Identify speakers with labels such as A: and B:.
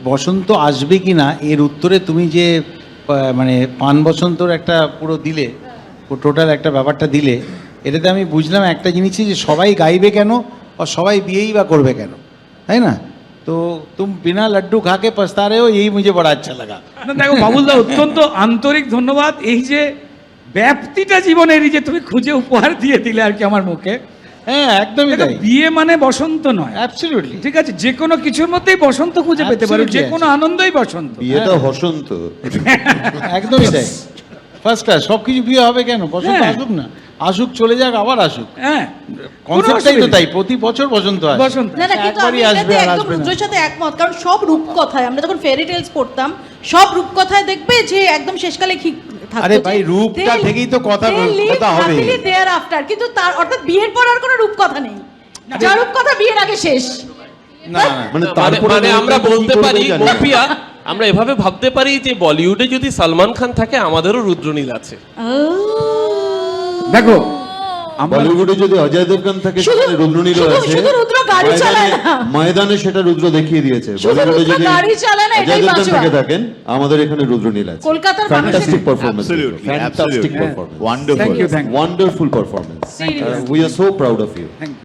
A: বসন্ত আসবে কি না এর উত্তরে তুমি যে মানে পান বসন্তর একটা পুরো দিলে, টোটাল একটা ব্যাপারটা দিলে, এটাতে আমি বুঝলাম একটা জিনিসই যে সবাই গাইবে কেন আর সবাই বিয়েই বা করবে কেন, তাই না? তো তুমি বিনা লাড্ডু খা কে পছতা রহে হো, এই মুঝে বড় আচ্ছা লাগা।
B: না দেখো বাবুলদা, অত্যন্ত আন্তরিক ধন্যবাদ। এই যে ব্যাপ্তিটা জীবনের, এই যে তুমি খুঁজে উপহার দিয়ে দিলে আর কি আমার মুখে।
A: হ্যাঁ একদমই
B: দেখো,
A: তাই,
B: বিয়ে মানে বসন্ত নয়।
A: অ্যাবসলিউটলি
B: ঠিক আছে, যে কোনো কিছুর মধ্যেই বসন্ত খুঁজে পেতে পারো,
A: Absolutely
B: যে কোনো আনন্দই বসন্ত।
C: বিয়েটা বসন্ত।
A: একদমই তাই, ফার্স্ট ক্লাস। সব কিছু বিয়ে হবে কেন, বসন্ত
B: হ্যাঁ।
A: আসুক না, আসুক চলে যাক আবার আসুক,
B: হ্যাঁ,
A: কনসেপ্টটাই তো তাই, প্রতি বছর বসন্ত আসে।
B: বসন্ত।
D: না না, কিন্তু আমি
A: একবারই আসবে,
D: এটাতে
A: আর
D: একদম
A: আসবে না।
D: রুদ্রের সাথে একমত, কারণ সব রূপকথায় আমরা যখন ফেরি টেলস পড়তাম, সব রূপকথায় দেখবে যে একদম শেষকালে কি থাকতো,
A: আরে ভাই, রূপটা থেকেই তো কথা হবে।
D: দেয়ার আফটার, কিন্তু তার অর্থাৎ বিয়ের পর আর কোনো রূপকথা নেই, যা রূপকথা বিয়ের আগে শেষ।
A: না না,
C: মানে
E: মানে
C: তারপরে
E: মানে আমরা
C: কি
E: বলতে
C: করবে
E: পারি
C: জানি না।
E: গোপিয়া, আমরা এভাবে ভাবতে পারি যে বলিউডে যদি সালমান খান থাকে আমাদেরও রুদ্রনীল আছে।
B: দেখো আমরা
C: বলিউডে যদি অজয় দেবগন থাকে
D: শুধু-
C: সেখানে রুদ্রনীলও
D: শুধু-
C: আছে।
D: শুধু রুদ্র গাড়ি চালায় না।
C: ময়দানে সেটা রুদ্র দেখিয়ে দিয়েছে।
D: শুধু
C: বলিউডে
D: রুদ্র
C: যদি
D: গাড়ি চালায় না,
C: অজয়
D: এটাই
C: দেবগন
D: বাঁচোয়া।
C: থেকে থাকেন, আমাদের এখানে রুদ্রনীল আছে।
D: কলকাতার মানুষের-
C: fantastic performance,
F: Absolutely,
C: fantastic
F: absolutely.
C: Performance,
F: Wonderful.
B: Thank you, thank you.
C: Wonderful performance.
D: Seriously.
C: We are so proud of you.
B: Thank you.